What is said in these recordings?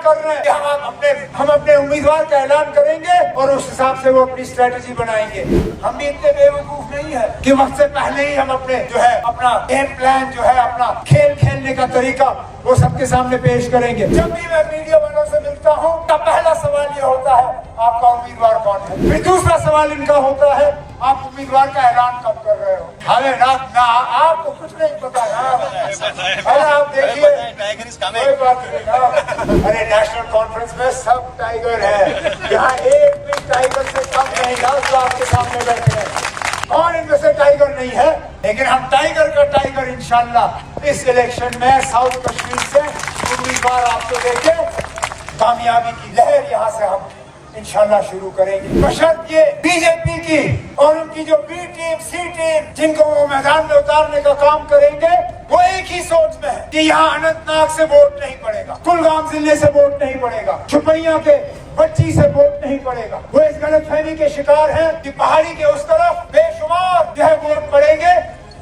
कर रहे हैं कि हम अपने उम्मीदवार का ऐलान करेंगे और उस हिसाब से वो अपनी स्ट्रेटेजी बनाएंगे। हम भी इतने बेवकूफ नहीं है कि वक्त से पहले ही हम अपने जो है अपना गेम प्लान जो है अपना खेल खेलने का तरीका वो सबके सामने पेश करेंगे। जब भी मैं मीडिया वालों से मिलता हूँ तो पहला सवाल ये होता है आपका उम्मीदवार कौन है, फिर दूसरा सवाल इनका होता है आप उम्मीदवार का ऐलान कब कर रहे हो। हमें ना आपको कुछ नहीं पता है। अरे आप देखिए कोई बात नहीं। अरे नेशनल कॉन्फ्रेंस में सब टाइगर है, यहाँ एक भी टाइगर से कम नहीं है जो आपके सामने बैठे हैं। कौन इनमें से टाइगर नहीं है, लेकिन हम टाइगर का टाइगर इंशाल्लाह इस इलेक्शन में साउथ कश्मीर से उम्मीदवार आपको देके कामयाबी की लहर यहाँ से हम इंशाल्लाह शुरू करेंगे। बशर्ते ये बीजेपी की और उनकी जो बी टीम सी टीम जिनको वो मैदान में उतारने का काम करेंगे वो एक ही सोच में है कि यहाँ अनंतनाग से वोट नहीं पड़ेगा, कुलगाम जिले से वोट नहीं पड़ेगा, शुपिया के बच्ची से वोट नहीं पड़ेगा। वो इस गलतफहमी के शिकार हैं कि पहाड़ी के उस तरफ बेशुमार जो है वोट पड़ेंगे,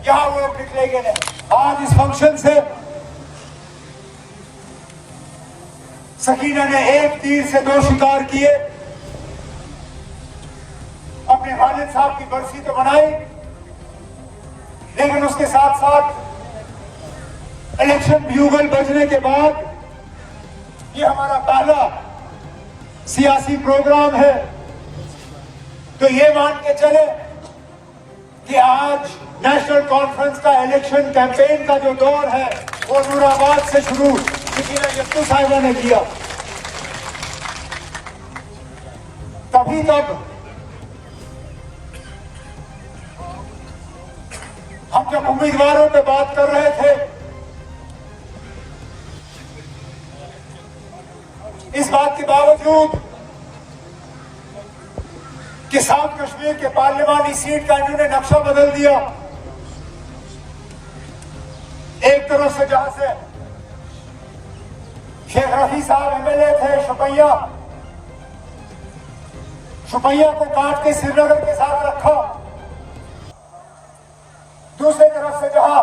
यहाँ वोट निकलेंगे नहीं। आज इस फंक्शन से सकीना ने एक तीर से दो शिकार किए। अपने वालिद साहब की बरसी तो बनाई, लेकिन उसके साथ साथ इलेक्शन ब्यूगल बजने के बाद ये हमारा पहला सियासी प्रोग्राम है। तो ये मान के चले कि आज नेशनल कॉन्फ्रेंस का इलेक्शन कैंपेन का जो दौर है वो नूराबाद से शुरू सकीना यत्तू साहिबा ने किया। तभी तक हम जब उम्मीदवारों पे बात कर रहे थे, इस बात के बावजूद कि साउथ कश्मीर के पार्लिमानी सीट का इन्होंने नक्शा बदल दिया। एक तरफ से जहां से शेख रफी साहब एमएलए थे शुपिया को काट के श्रीनगर के साथ रखा, दूसरी तरफ से जहां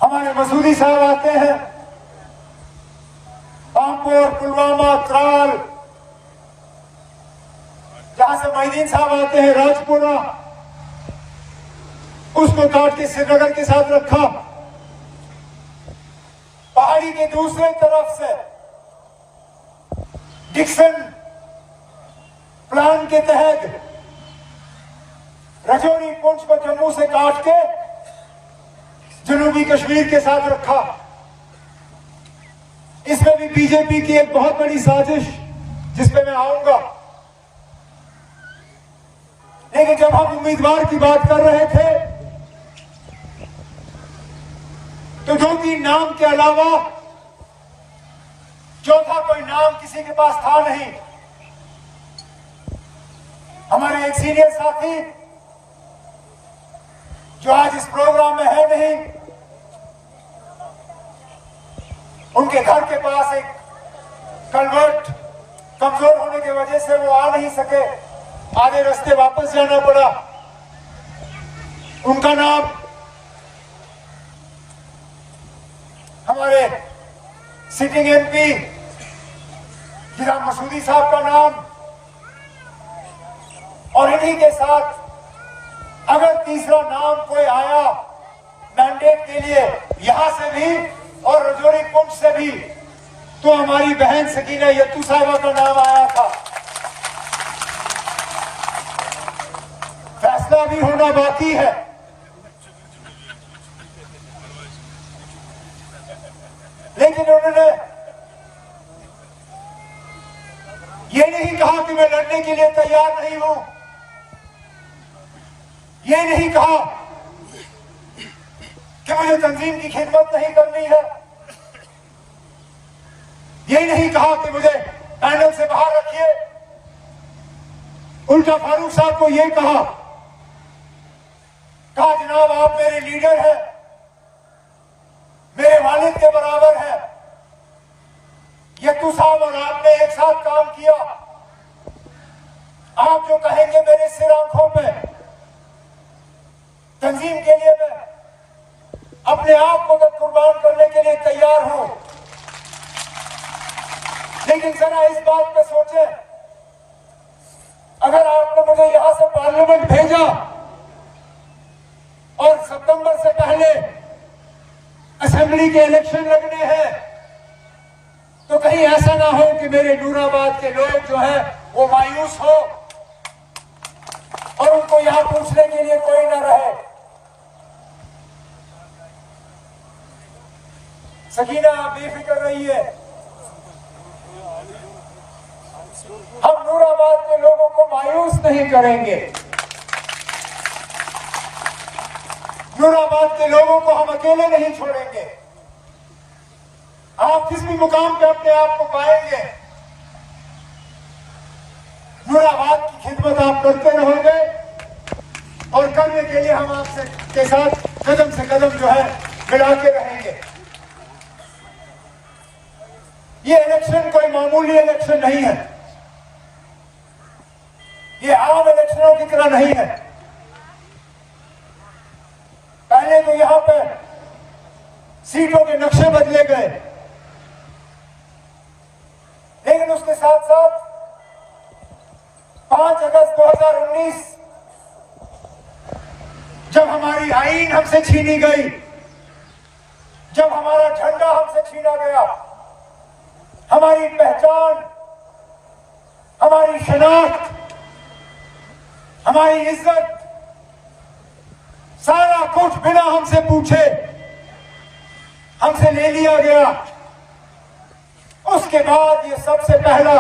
हमारे मसूदी साहब आते हैं, पामपोर, पुलवामा, त्राल, जहां से मोहिदीन साहब आते हैं, राजपुरा, उसको काट के श्रीनगर के साथ रखा। पहाड़ी के दूसरे तरफ से डिक्सन प्लान के तहत रजौरी पुंछ को जम्मू से काट के जनूबी कश्मीर के साथ रखा। इसमें भी बीजेपी की एक बहुत बड़ी साजिश जिसपे मैं आऊंगा। लेकिन जब हम उम्मीदवार की बात कर रहे थे तो दो तीन नाम के अलावा चौथा कोई नाम किसी के पास था नहीं। हमारे एक सीनियर साथी जो आज इस प्रोग्राम में है नहीं, उनके घर के पास एक कलवर्ट कमजोर होने की वजह से वो आ नहीं सके, आधे रास्ते वापस जाना पड़ा। उनका नाम हमारे सिटिंग एमपी गिलाम मसूदी साहब का नाम, और इन्हीं के साथ अगर तीसरा नाम कोई आया मैंडेट के लिए यहां से भी और रजौरी पुंछ से भी, तो हमारी बहन सकीना यत्तू साहिबा का नाम आया था। फैसला भी होना बाकी है। लेकिन उन्होंने ये नहीं कहा कि मैं लड़ने के लिए तैयार नहीं हूं, ये नहीं कहा कि मुझे तंजीम की खिदमत नहीं करनी है, ये नहीं कहा कि मुझे पैनल से बाहर रखिए। उल्टा फारूक साहब को ये कहा जनाब आप मेरे लीडर हैं, मेरे वालिद के बराबर है, यत्तू साहब और आपने एक साथ काम किया, आप जो कहेंगे मेरे सिर आंखों पे, तंजीम के लिए मैं अपने आप को कुर्बान करने के लिए तैयार हूं। लेकिन जरा इस बात पे सोचें, अगर आपने मुझे यहां से पार्लियामेंट भेजा और सितंबर से पहले असेंबली के इलेक्शन लगने हैं, तो कहीं ऐसा ना हो कि मेरे नूराबाद के लोग जो है वो मायूस हो और उनको यहां पूछने के लिए कोई ना रहे। सकीना, आप बेफिक्र रहिए, हम नूराबाद के लोगों को मायूस नहीं करेंगे। नूराबाद के लोगों को हम अकेले नहीं छोड़ेंगे। आप जिस भी मुकाम पे अपने आप को पाएंगे, नूराबाद की खिदमत आप करते रहोगे और करने के लिए हम आपसे के साथ कदम से कदम जो है मिला के रहेंगे। ये इलेक्शन कोई मामूली इलेक्शन नहीं है, ये आम इलेक्शनों की तरह नहीं है। पहले तो यहां पे सीटों के नक्शे बदले गए, लेकिन उसके साथ साथ 5 अगस्त 2019 जब हमारी आईन हमसे छीनी गई, जब हमारा झंडा हमसे छीना गया, हमारी पहचान, हमारी शनाख्त, हमारी इज्जत, सारा कुछ बिना हमसे पूछे हमसे ले लिया गया। उसके बाद ये सबसे पहला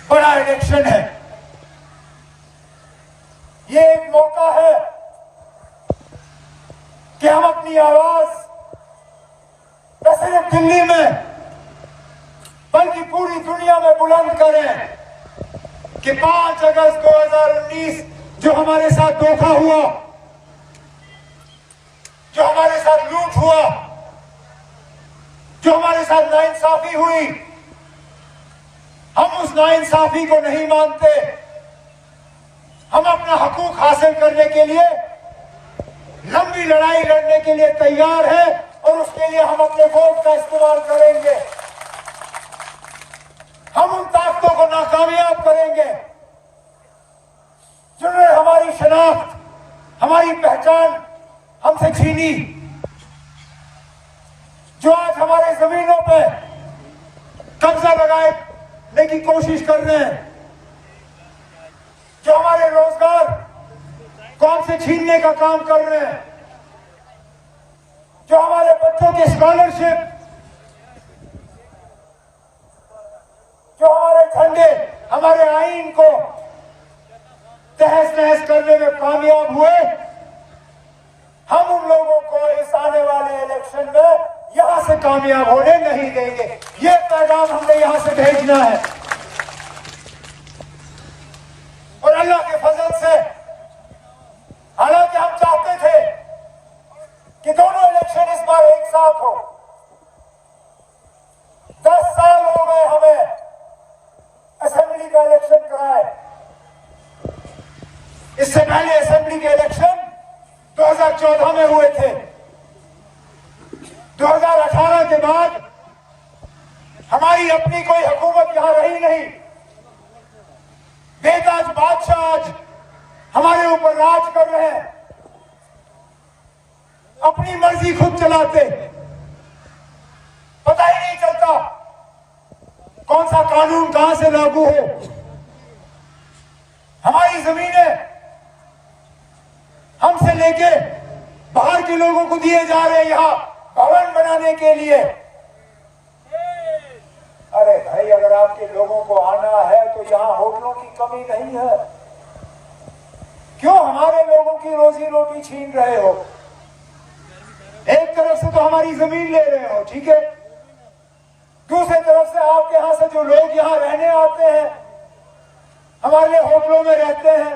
बड़ा इलेक्शन है। ये एक मौका है कि हम अपनी आवाज न सिर्फ दिल्ली में बल्कि पूरी दुनिया में बुलंद करें कि 5 अगस्त 2019 जो हमारे साथ धोखा हुआ, जो हमारे साथ लूट हुआ, जो हमारे साथ नाइंसाफी हुई, हम उस नाइंसाफी को नहीं मानते। हम अपना हकूक हासिल करने के लिए लंबी लड़ाई लड़ने के लिए तैयार हैं और उसके लिए हम अपने वोट का इस्तेमाल करेंगे। हम उन ताकतों को नाकामयाब करेंगे जिन्होंने हमारी शनाख्त, हमारी पहचान हमसे छीनी, जो आज हमारे जमीनों पे कब्जा लगाने की कोशिश कर रहे हैं, जो हमारे रोजगार को हमसे छीनने का काम कर रहे हैं, जो हमारे बच्चों की स्कॉलरशिप, जो हमारे झंडे, हमारे आईन को तहस नहस करने में कामयाब हुए, हम उन लोगों को इस आने वाले इलेक्शन में यहां से कामयाब होने नहीं देंगे। ये पैगाम हमने यहां से भेजना है और अल्लाह के फजल से, हालांकि हम चाहते थे कि दोनों इलेक्शन इस बार एक साथ हो। 10 साल हो गए हमें असेंबली का इलेक्शन कराए। इससे पहले असेंबली के इलेक्शन 2014 में हुए थे। 2018 के बाद हमारी अपनी कोई हुकूमत यहां रही नहीं। बेताज बादशाह आज हमारे ऊपर राज कर रहे हैं, अपनी मर्जी खुद चलाते, पता ही नहीं चलता कौन सा कानून कहां से लागू हो। हमारी जमीनें हमसे लेके बाहर के लोगों को दिए जा रहे हैं यहां भवन बनाने के लिए। अरे भाई, अगर आपके लोगों को आना है तो यहां होटलों की कमी नहीं है, क्यों हमारे लोगों की रोजी रोटी छीन रहे हो? एक तरफ से तो हमारी जमीन ले रहे हो, ठीक है, दूसरी तरफ से आपके यहां से जो लोग यहां रहने आते हैं, हमारे होटलों में रहते हैं,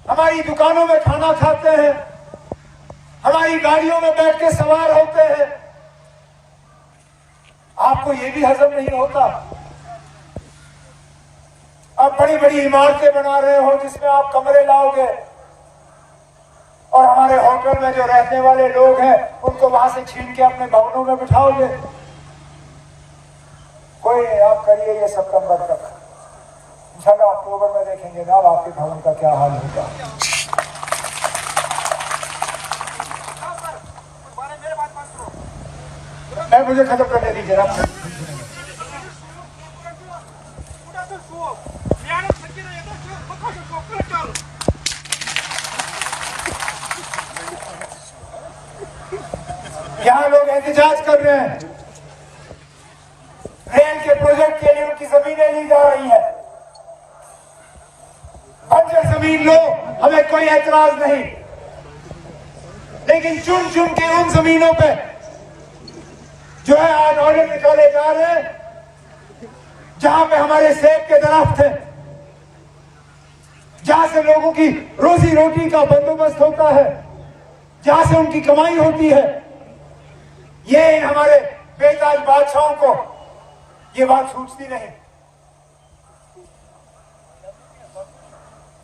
हमारी दुकानों में खाना खाते हैं, हमारी गाड़ियों में बैठ के सवार होते हैं, आपको ये भी हजम नहीं होता? आप बड़ी बड़ी इमारतें बना रहे हो जिसमें आप कमरे लाओगे और हमारे होटल में जो रहने वाले लोग हैं उनको वहां से छीन के अपने भवनों में बिठाओगे। आप करिए ये सितंबर तक, इंशाल्लाह अक्टूबर में देखेंगे ना आपके भवन का क्या हाल होगा। मैं मुझे खत्म करने दीजिए ना। यहाँ लोग एहतजाज कर रहे हैं, रेल के प्रोजेक्ट के लिए उनकी जमीनें ली जा रही है। बंजर जमीन लो, हमें कोई एतराज नहीं, लेकिन चुन चुन के उन जमीनों पे जो है आज ऑर्डर निकाले जा रहे हैं जहां पे हमारे सेब के दरख्त हैं, जहां से लोगों की रोजी रोटी का बंदोबस्त होता है, जहां से उनकी कमाई होती है। ये इन हमारे बेताज बादशाहों को ये बात सूझती नहीं।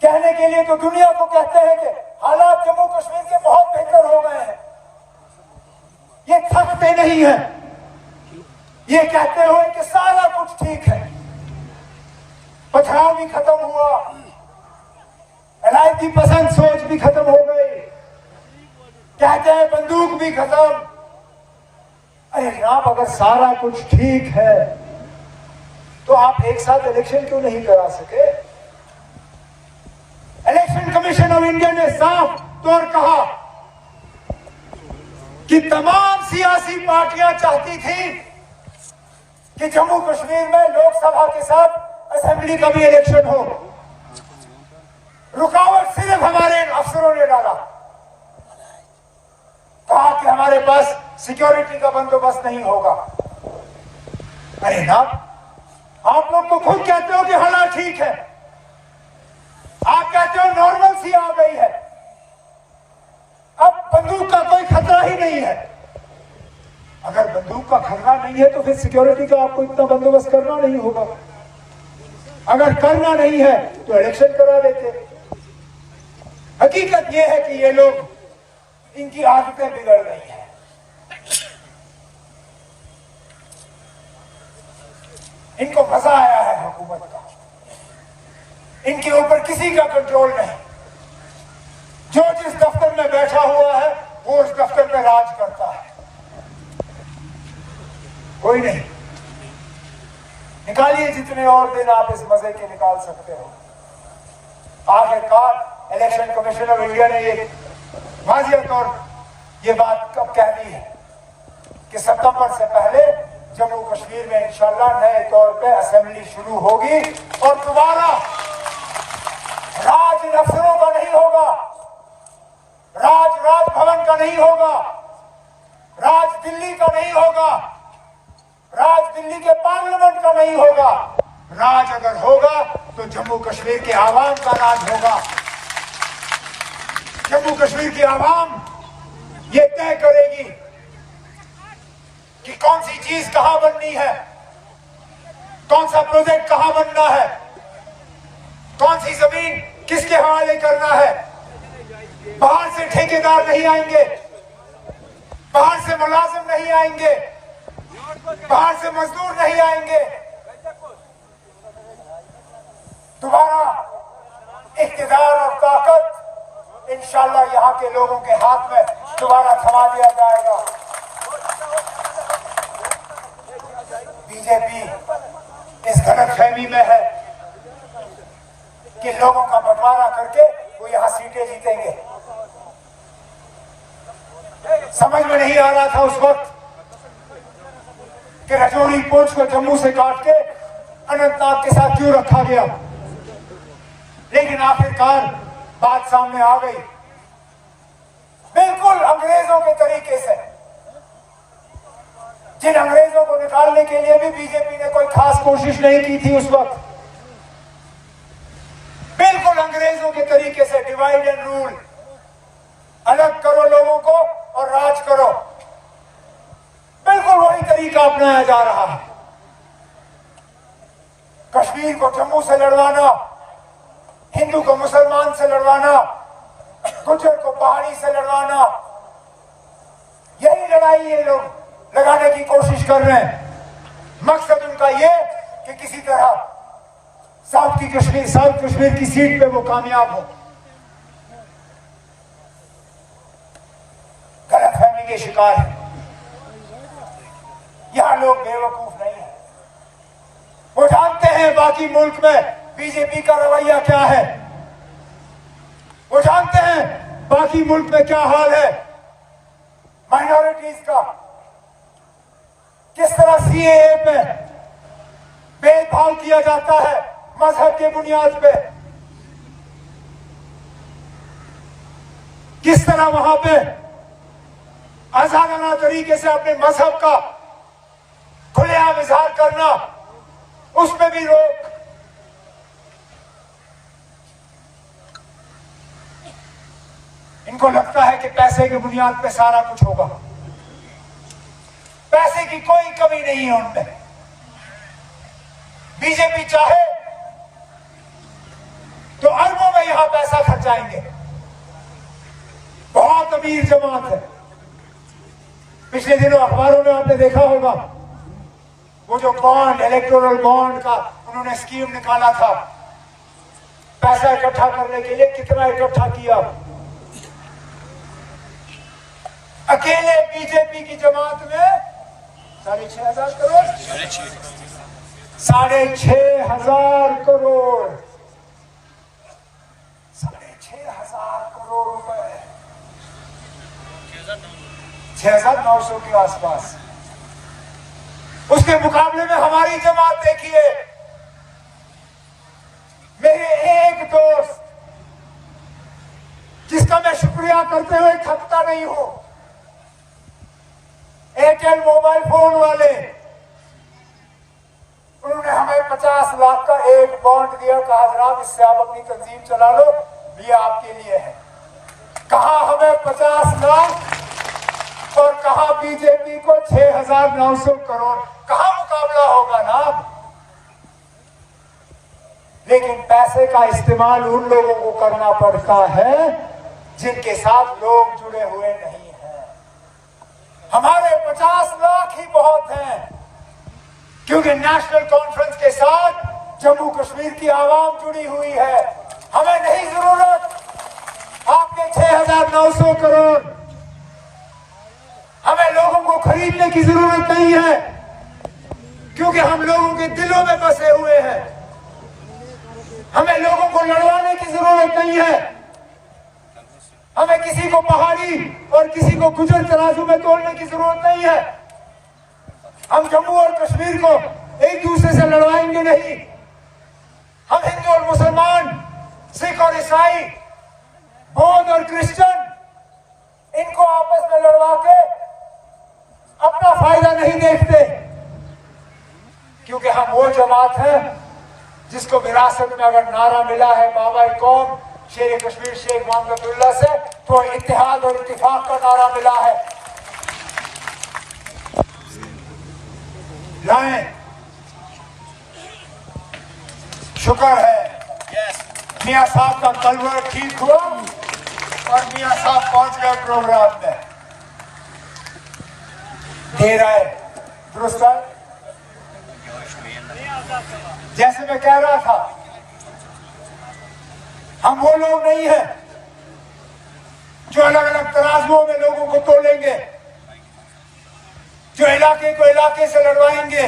कहने के लिए तो दुनिया को कहते हैं कि हालात जम्मू कश्मीर के बहुत बेहतर हो गए हैं, ये थकते नहीं है, ये कहते हुए कि सारा कुछ ठीक है, पथराव भी खत्म हुआ, इलायती पसंद सोच भी खत्म हो गई, कहते हैं बंदूक भी खत्म। अरे जनाब, अगर सारा कुछ ठीक है तो आप एक साथ इलेक्शन क्यों नहीं करा सके? इलेक्शन कमीशन ऑफ इंडिया ने साफ तौर कहा कि तमाम सियासी पार्टियां चाहती थी कि जम्मू कश्मीर में लोकसभा के साथ असेंबली का भी इलेक्शन हो। रुकावट सिर्फ हमारे अफसरों ने डाला, कहा कि हमारे पास सिक्योरिटी का बंदोबस्त नहीं होगा। अरे ना, आप लोग तो खुद कहते हो कि हालात ठीक है, आप कहते हो नॉर्मल सी आ गई है, अब बंदूक का कोई खतरा ही नहीं है। अगर बंदूक का खतरा नहीं है तो फिर सिक्योरिटी का आपको इतना बंदोबस्त करना नहीं होगा। अगर करना नहीं है तो इलेक्शन करा देते। हकीकत यह है कि ये लोग, इनकी आदतें बिगड़ रही हैं। इनको मजा आया है हुकूमत का, इनके ऊपर किसी का कंट्रोल नहीं। जो जिस दफ्तर में बैठा हुआ है वो उस दफ्तर में राज करता है, कोई नहीं। निकालिए जितने और दिन आप इस मजे के निकाल सकते हो। आखिरकार इलेक्शन कमीशन ऑफ इंडिया ने ये वाज़ेह तौर ये बात कब कह दी है कि सितंबर से पहले जम्मू कश्मीर में इंशाल्लाह नए तौर पे असेंबली शुरू होगी और दोबारा राज इन अफसरों का नहीं होगा, राज राजभवन का नहीं होगा, राज दिल्ली का नहीं होगा, राज दिल्ली के पार्लियामेंट का नहीं होगा। राज अगर होगा तो जम्मू कश्मीर के आवाम का राज होगा। जम्मू कश्मीर की आवाम ये तय करेगी कि कौन सी चीज कहां बननी है, कौन सा प्रोजेक्ट कहां बनना है, कौन सी जमीन किसके हवाले करना है। बाहर से ठेकेदार नहीं आएंगे, बाहर से मुलाजिम नहीं आएंगे, बाहर से मजदूर नहीं आएंगे। दोबारा इख्तिदार और ताकत इंशाल्लाह यहाँ के लोगों के हाथ में दोबारा थमा दिया जाएगा। बीजेपी इस गलतफहमी में है कि लोगों का बंटवारा करके वो यहाँ सीटें जीतेंगे। समझ में नहीं आ रहा था उस वक्त कि राजौरी पुंछ को जम्मू से काट के अनंतनाग के साथ क्यों रखा गया, लेकिन आखिरकार बात सामने आ गई। बिल्कुल अंग्रेजों के तरीके से, जिन अंग्रेजों को निकालने के लिए भी बीजेपी ने कोई खास कोशिश नहीं की थी उस वक्त, बिल्कुल अंग्रेजों के तरीके से डिवाइड एंड रूल, अलग करो लोगों को और राज करो, बिल्कुल वही तरीका अपनाया जा रहा है। कश्मीर को जम्मू से लड़वाना, हिंदू को मुसलमान से लड़वाना, गुजर को पहाड़ी से लड़वाना, यही लड़ाई ये लोग लगाने की कोशिश कर रहे हैं। मकसद उनका ये कि किसी तरह साउथ कश्मीर की सीट पे वो कामयाब हो। गलतफहमी के शिकार है। यहां लोग बेवकूफ नहीं है, वो जानते हैं बाकी मुल्क में बीजेपी का रवैया क्या है, वो जानते हैं बाकी मुल्क में क्या हाल है माइनॉरिटीज का, किस तरह सीएए पे भेदभाव किया जाता है मजहब के बुनियाद पे, किस तरह वहां पे आजादाना तरीके से अपने मजहब का खुलेआम इजहार करना, उसमें भी रोक। इनको लगता है कि पैसे की बुनियाद पे सारा कुछ होगा। पैसे की कोई कमी नहीं है उनमें। बीजेपी चाहे तो अरबों में यहां पैसा खर्चाएंगे। बहुत अमीर जमात है। पिछले दिनों अखबारों में आपने देखा होगा वो जो बॉन्ड, इलेक्टोरल बॉन्ड का उन्होंने स्कीम निकाला था, पैसा इकट्ठा करने के लिए कितना इकट्ठा किया। अकेले बीजेपी की जमात में 6,500 करोड़, 6,500 करोड़, 6,500 करोड़ रुपए, 6,900 के आसपास। उसके मुकाबले में हमारी जमात देखिए, मेरे एक दोस्त जिसका मैं शुक्रिया करते हुए थकता नहीं हूं, एयरटेल मोबाइल फोन वाले, उन्होंने हमें 50 लाख का एक बॉन्ड दिया, कहा जनाब इससे आप अपनी तंजीम चला लो, ये आपके लिए है। कहा हमें 50 लाख और कहा बीजेपी को 6,900 करोड़। कहां मुकाबला होगा ना। लेकिन पैसे का इस्तेमाल उन लोगों को करना पड़ता है जिनके साथ लोग जुड़े हुए नहीं हैं। हमारे 50 लाख ही बहुत हैं, क्योंकि नेशनल कॉन्फ्रेंस के साथ जम्मू कश्मीर की आवाम जुड़ी हुई है। हमें नहीं जरूरत आपके 6,900 करोड़। हमें लोगों को खरीदने की जरूरत नहीं है, क्योंकि हम लोगों के दिलों में बसे हुए हैं। हमें लोगों को लड़वाने की जरूरत नहीं है। हमें किसी को पहाड़ी और किसी को गुजर तराजू में तोड़ने की जरूरत नहीं है। हम जम्मू और कश्मीर को एक दूसरे से लड़वाएंगे नहीं। हम हिंदू और मुसलमान, सिख और ईसाई, बौद्ध और क्रिश्चियन, इनको आपस में लड़वा के अपना फायदा नहीं देखते, क्योंकि हम वो जमात है जिसको विरासत में अगर नारा मिला है बाबा कौम शेर कश्मीर शेख मोहम्मदुल्लाह से, तो इत्तेहाद और इत्तिफाक का नारा मिला है। लाएं, शुक्र है मियां साहब का कलवर ठीक हुआ और मियां साहब पहुंच गए प्रोग्राम में। दे रहा है दुरुस्त है। जैसे मैं कह रहा था, हम वो लोग नहीं हैं जो अलग अलग तराजुओं में लोगों को तोलेंगे, जो इलाके को इलाके से लड़वाएंगे,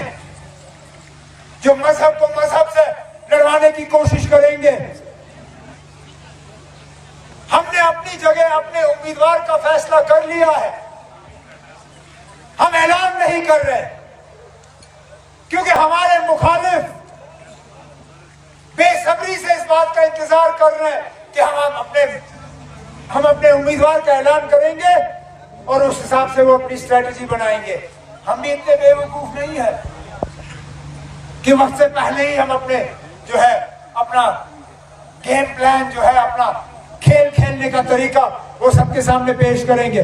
जो मजहब को मजहब से लड़वाने की कोशिश करेंगे। हमने अपनी जगह अपने उम्मीदवार का फैसला कर लिया है। हम ऐलान नहीं कर रहे, क्योंकि हमारे मुखालिफ बेसब्री से इस बात का इंतजार कर रहे हैं कि हम अपने उम्मीदवार का ऐलान करेंगे और उस हिसाब से वो अपनी स्ट्रेटजी बनाएंगे। हम भी इतने बेवकूफ नहीं है कि वक्त से पहले ही हम अपने जो है अपना गेम प्लान जो है, अपना खेल खेलने का तरीका वो सबके सामने पेश करेंगे।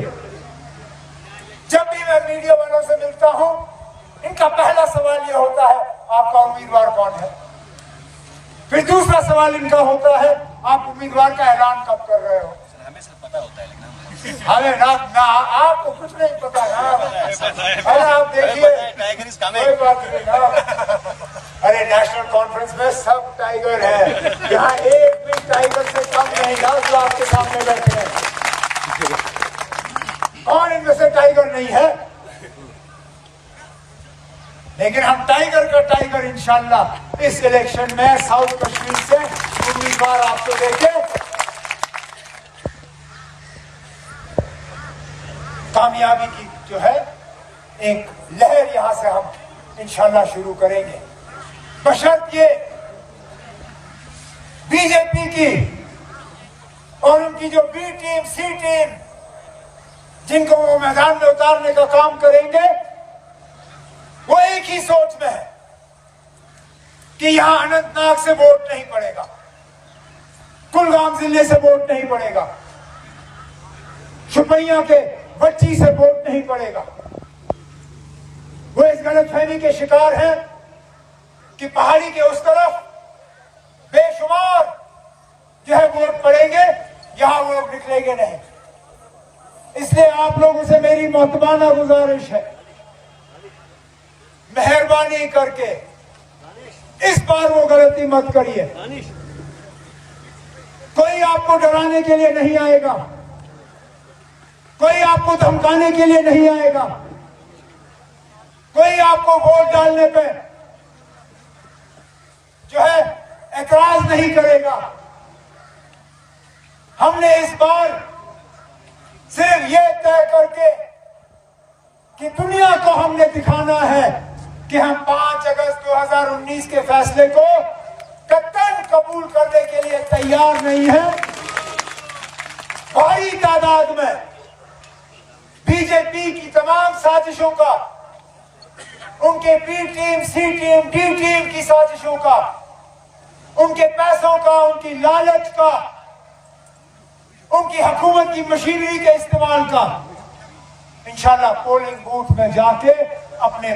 जब भी मैं मीडिया वालों से मिलता हूं, इनका पहला सवाल यह होता है आपका उम्मीदवार कौन है। फिर दूसरा सवाल इनका होता है आप उम्मीदवार का ऐलान कब कर रहे हो। हमें सब पता होता है, लेकिन हमें ना आपको कुछ नहीं पता ना। अरे आप देखिए, कोई बात नहीं ना। अरे नेशनल कॉन्फ्रेंस में सब टाइगर है, यहाँ एक भी टाइगर से कम नहीं। 10 लाख के सामने बैठे हैं, कौन इनमें से टाइगर नहीं है? लेकिन हम टाइगर का टाइगर इंशाल्लाह इस इलेक्शन में साउथ कश्मीर से उम्मीदवार आपको देके कामयाबी की जो है एक लहर यहां से हम इंशाल्लाह शुरू करेंगे। बशर्त ये बीजेपी की और उनकी जो बी टीम, सी टीम, जिनको वो मैदान में उतारने का काम करेंगे, वो एक ही सोच में है कि यहां अनंतनाग से वोट नहीं पड़ेगा, कुलगाम जिले से वोट नहीं पड़ेगा, शुपैया के बच्ची से वोट नहीं पड़ेगा। वो इस गलतफहमी के शिकार हैं कि पहाड़ी के उस तरफ बेशुमार जो है वोट पड़ेंगे, यहां वोट निकलेंगे नहीं। इसलिए आप लोगों से मेरी मोहतबाना गुजारिश है, मेहरबानी करके इस बार वो गलती मत करिए। कोई आपको डराने के लिए नहीं आएगा, कोई आपको धमकाने के लिए नहीं आएगा, कोई आपको वोट डालने पे जो है एतराज नहीं करेगा। हमने इस बार सिर्फ ये तय करके कि दुनिया को हमने दिखाना है कि हम 5 अगस्त 2019 के फैसले को कतई कबूल करने के लिए तैयार नहीं है। भारी तादाद में बीजेपी की तमाम साजिशों का, उनके बी टीम, सी टीम, डी टीम की साजिशों का, उनके पैसों का, उनकी लालच का, उनकी हुकूमत की मशीनरी के इस्तेमाल का इंशाल्लाह पोलिंग बूथ में जाके अपने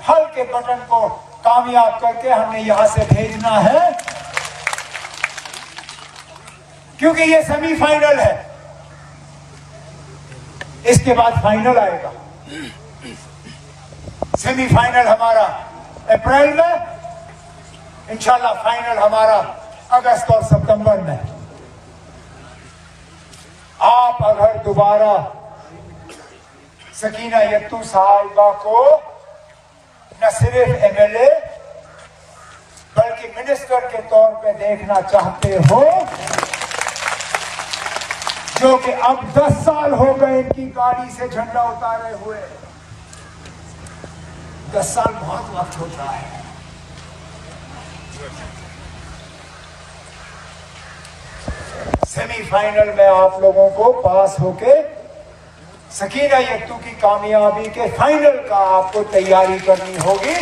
हल के बटन को कामयाब करके हमने यहां से भेजना है, क्योंकि ये सेमीफाइनल है, इसके बाद फाइनल आएगा। सेमीफाइनल हमारा अप्रैल में, इंशाल्लाह फाइनल हमारा अगस्त और सितंबर में। आप अगर दोबारा सकीना यत्तू साहिबा को न सिर्फ एमएलए बल्कि मिनिस्टर के तौर पे देखना चाहते हो, जो कि अब 10 साल हो गए इनकी गाड़ी से झंडा उतारे हुए, 10 साल बहुत वक्त होता है। सेमीफाइनल में आप लोगों को पास होके सकीना यत्तू की कामयाबी के फाइनल का आपको तैयारी करनी होगी।